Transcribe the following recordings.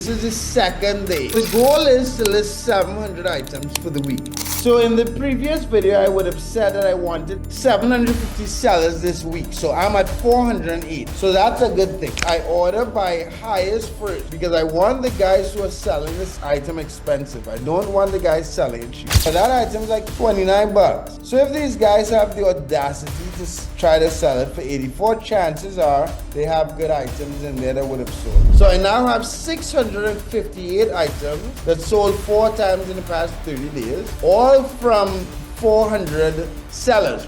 This is the second day. The goal is to list 700 items for the week. So in the previous video, I would have said that I wanted 750 sellers this week. So I'm at 408. So that's a good thing. I order by highest first because I want the guys who are selling this item expensive. I don't want the guys selling it cheap. So that item is like 29 bucks. So if these guys have the audacity to try to sell it for 84, chances are they have good items in there that would have sold. So I now have 658 items that sold 4 times in the past 30 days, all from 400 sellers.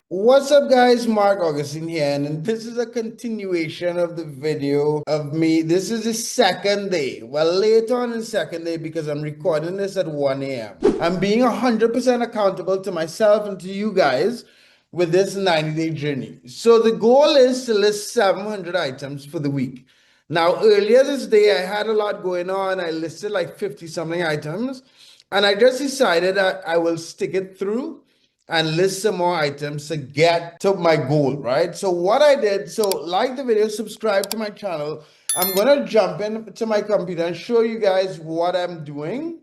What's up guys, Mark Augustine here, and this is a continuation of the video of me. This is the second day. Well, later on in the second day because I'm recording this at 1 a.m. I'm being 100% accountable to myself and to you guys with this 90-day journey. So the goal is to list 700 items for the week. Now, earlier this day, I had a lot going on. I listed like 50-something items, and I just decided that I will stick it through and list some more items to get to my goal, right? So what I did, so like the video, subscribe to my channel. I'm gonna jump into my computer and show you guys what I'm doing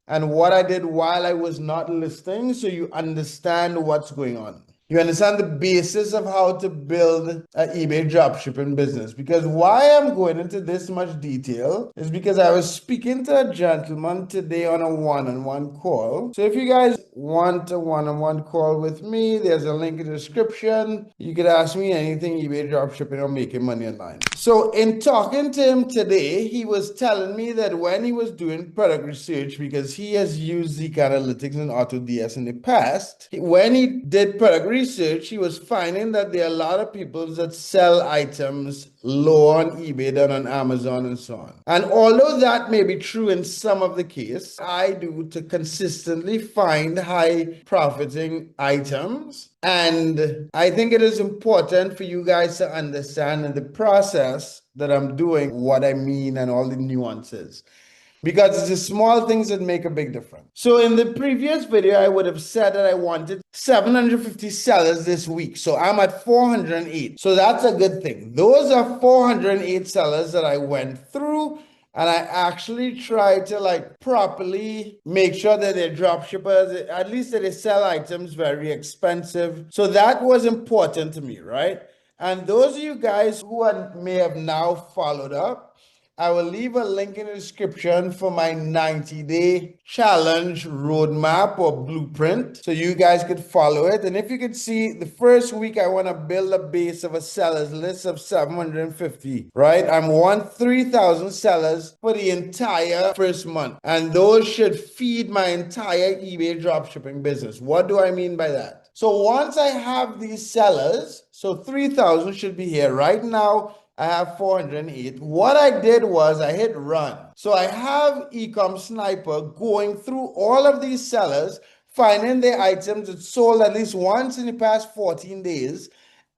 and what I did while I was not listing, so you understand what's going on. You understand the basis of how to build an eBay dropshipping business. Because why I'm going into this much detail is because I was speaking to a gentleman today on a one-on-one call. So if you guys want a one-on-one call with me, there's a link in the description. You could ask me anything eBay dropshipping or making money online. So in talking to him today, he was telling me that when he was doing product research, because he has used Zeek Analytics and AutoDS in the past, when he did product research, he was finding that there are a lot of people that sell items low on eBay than on Amazon and so on. And although that may be true in some of the case, I do to consistently find high profiting items. And I think it is important for you guys to understand in the process that I'm doing what I mean and all the nuances, because it's the small things that make a big difference. So in the previous video, I would have said that I wanted 750 sellers this week. So I'm at 408. So that's a good thing. Those are 408 sellers that I went through, and I actually tried to like properly make sure that they're drop shippers, at least that they sell items very expensive. So that was important to me, right? And those of you guys who may have now followed up, I will leave a link in the description for my 90-day challenge roadmap or blueprint so you guys could follow it. And if you could see, the first week I want to build a base of a sellers list of 750, right? I want 3,000 sellers for the entire first month. And those should feed my entire eBay dropshipping business. What do I mean by that? So once I have these sellers, so 3,000 should be here right now. I have 408. What I did was I hit run. So I have Ecom Sniper going through all of these sellers, finding their items that sold at least once in the past 14 days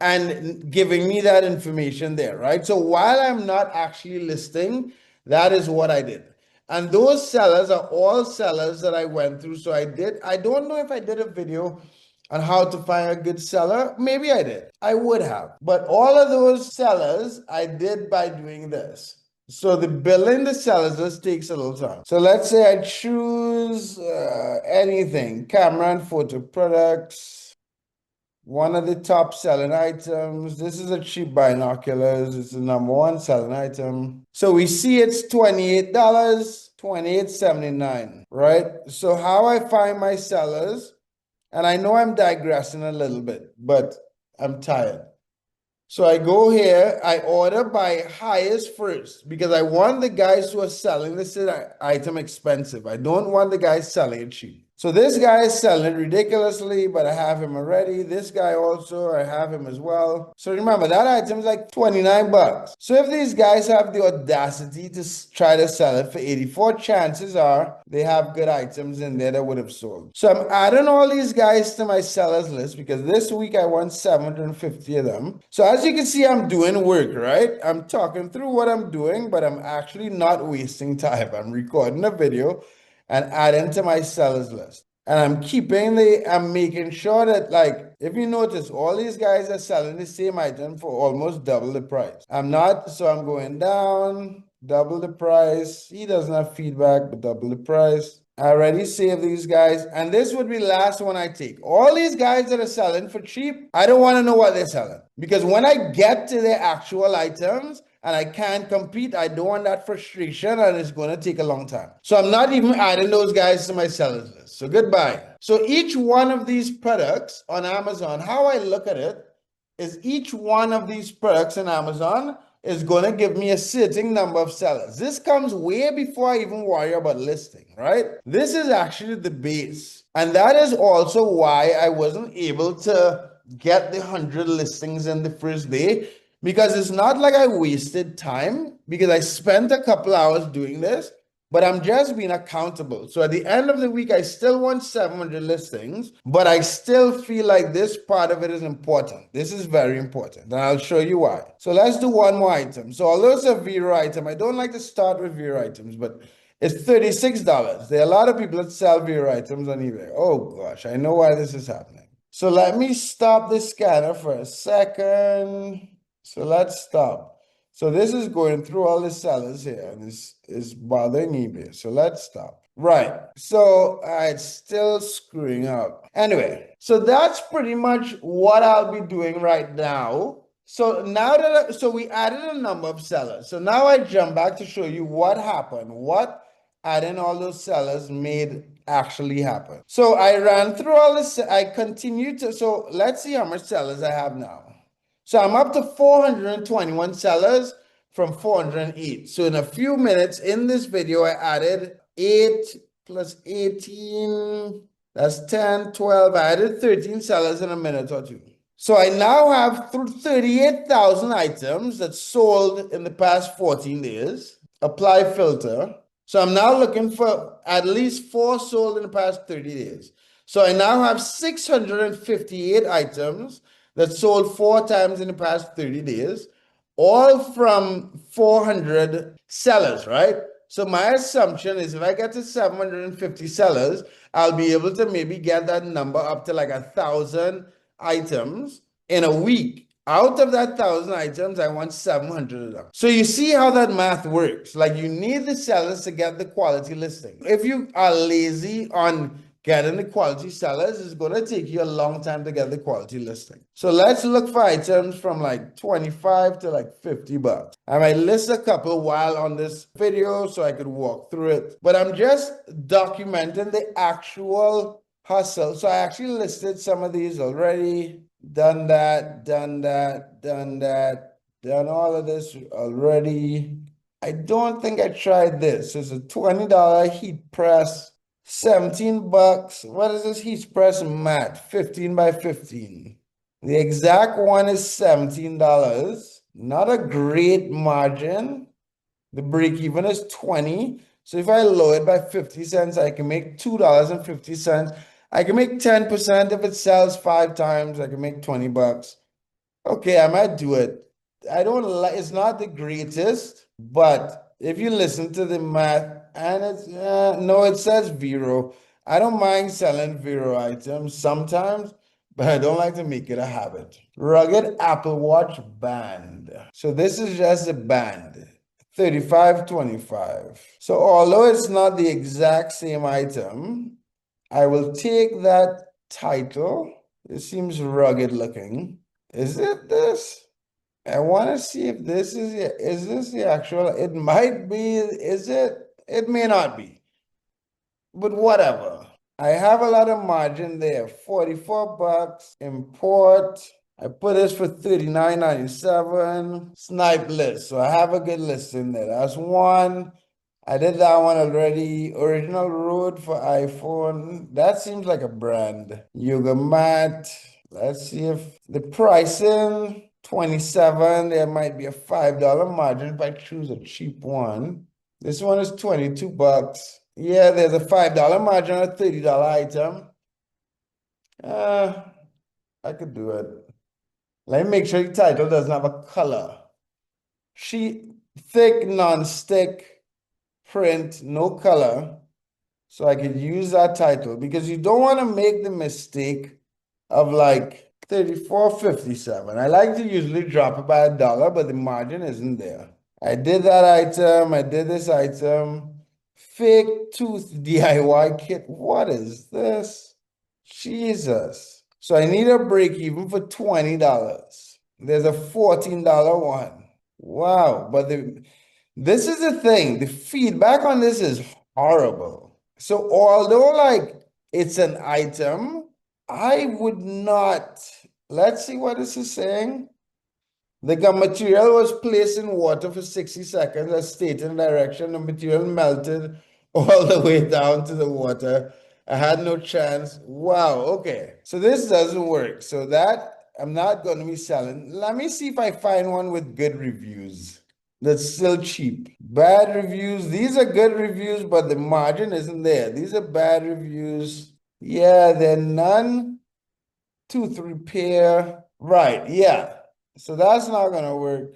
and giving me that information there, right? So while I'm not actually listing, that is what I did. And those sellers are all sellers that I went through. So I don't know if I did a video on how to find a good seller. Maybe I did. I would have. But all of those sellers, I did by doing this. So the building the sellers list takes a little time. So let's say I choose anything, camera and photo products, one of the top selling items. This is a cheap binoculars. It's the number one selling item. So we see it's $28, $28.79, right? So how I find my sellers, and I know I'm digressing a little bit, but I'm tired. So I go here, I order by highest first because I want the guys who are selling this item expensive. I don't want the guys selling it cheap. So this guy is selling it ridiculously, but I have him already. This guy also, I have him as well. So remember, that item is like 29 bucks. So if these guys have the audacity to try to sell it for 84, chances are they have good items in there that would have sold. So I'm adding all these guys to my sellers list because this week I want 750 of them. So as you can see, I'm doing work, right? I'm talking through what I'm doing, but I'm actually not wasting time. I'm recording a video and adding to my sellers list. And I'm making sure that like If you notice, all these guys are selling the same item for almost double the price. I'm not, so I'm going down, double the price. He doesn't have feedback, but double the price. I already saved these guys, and this would be the last one I take. All these guys that are selling for cheap, I don't want to know what they're selling, because when I get to their actual items and I can't compete, I don't want that frustration, and it's going to take a long time. So I'm not even adding those guys to my sellers list. So goodbye. So each one of these products on Amazon, how I look at it is each one of these products on Amazon is going to give me a certain number of sellers. This comes way before I even worry about listing, right? This is actually the base. And that is also why I wasn't able to get the 100 listings in the first day, because it's not like I wasted time, because I spent a couple hours doing this, but I'm just being accountable. So at the end of the week, I still want 700 listings, but I still feel like this part of it is important. This is very important, and I'll show you why. So let's do one more item. So although it's a Vero item, I don't like to start with Vero items, but it's $36. There are a lot of people that sell Vero items on eBay. Oh gosh, I know why this is happening. So let me stop the scanner for a second. So let's stop. So this is going through all the sellers here, and this is bothering eBay. So let's stop. Right. So it's still screwing up. Anyway, so that's pretty much what I'll be doing right now. So now that so we added a number of sellers. So now I jump back to show you what happened, what adding all those sellers made actually happen. So I ran through all this. I continued to. So let's see how much sellers I have now. So I'm up to 421 sellers from 408. So in a few minutes in this video, I added 8 plus 18, that's 10, 12. I added 13 sellers in a minute or two. So I now have 38,000 items that sold in the past 14 days. Apply filter. So I'm now looking for at least 4 sold in the past 30 days. So I now have 658 items that sold 4 times in the past 30 days, all from 400 sellers, right? So my assumption is if I get to 750 sellers, I'll be able to maybe get that number up to like 1,000 items in a week. Out of that 1,000 items, I want 700 of them. So you see how that math works. Like, you need the sellers to get the quality listing. If you are lazy on getting the quality sellers, it's going to take you a long time to get the quality listing. So let's look for items from like 25 to like 50 bucks. I might list a couple while on this video so I could walk through it, but I'm just documenting the actual hustle. So I actually listed some of these already. Done that, done that, done that, done all of this already. I don't think I tried this. It's a $20 heat press, 17 bucks. What is this heat press mat? 15 by 15. The exact one is $17. Not a great margin. The break even is 20. So if I lower it by 50 cents, I can make $2.50. I can make 10% if it sells 5 times. I can make 20 bucks. Okay, I might do it. I don't like, it's not the greatest, but if you listen to the math, and it's, no, it says Vero. I don't mind selling Vero items sometimes, but I don't like to make it a habit. Rugged Apple Watch band. So this is just a band. $35.25. So although it's not the exact same item, I will take that title. It seems rugged looking. Is it this? I want to see if this is this the actual? It might be. Is it? It may not be. But whatever. I have a lot of margin there. 44 bucks. Import. I put this for $39.97. Snipe list. So I have a good list in there. That's one. I did that one already. Original Road for iPhone. That seems like a brand. Yoga mat. Let's see if the pricing, 27. There might be a $5 margin if I choose a cheap one. This one is 22 bucks. Yeah, there's a $5 margin on a $30 item. I could do it. Let me make sure the title doesn't have a color. Sheet, thick, non-stick. Print, no color, so I could use that title, because you don't want to make the mistake of like 34.57. I like to usually drop it by $1, but the margin isn't there. I did that item. I did this item. Fake tooth DIY kit. What is this? Jesus. So I need a break even for $20. There's a $14 one. Wow. But this is the thing. The feedback on this is horrible. So although like it's an item, I would not. Let's see what this is saying. The material was placed in water for 60 seconds as stated in direction. The material melted all the way down to the water. I had no chance. Wow, okay. So this doesn't work. So that I'm not going to be selling. Let me see if I find one with good reviews. That's still cheap. Bad reviews. These are good reviews, but the margin isn't there. These are bad reviews. Yeah, they're none. Tooth repair. Right, yeah. So that's not gonna work.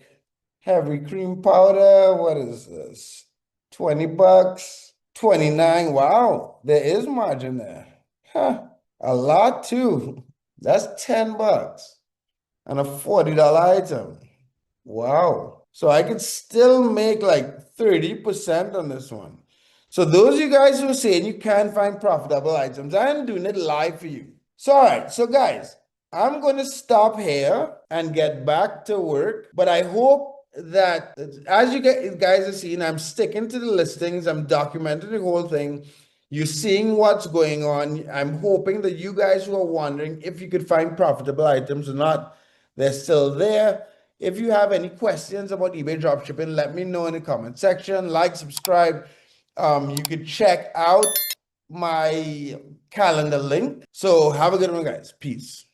Heavy cream powder. What is this? $20. 29. Wow, there is margin there. Huh. A lot too. That's $10 and a $40 item. Wow. So I could still make like 30% on this one. So those of you guys who are saying you can't find profitable items, I am doing it live for you. So all right, so guys, I'm going to stop here and get back to work. But I hope that as you guys are seeing, I'm sticking to the listings. I'm documenting the whole thing. You're seeing what's going on. I'm hoping that you guys who are wondering if you could find profitable items or not, they're still there. If you have any questions about eBay dropshipping, let me know in the comment section. Like, subscribe. You could check out my calendar link. So have a good one, guys. Peace.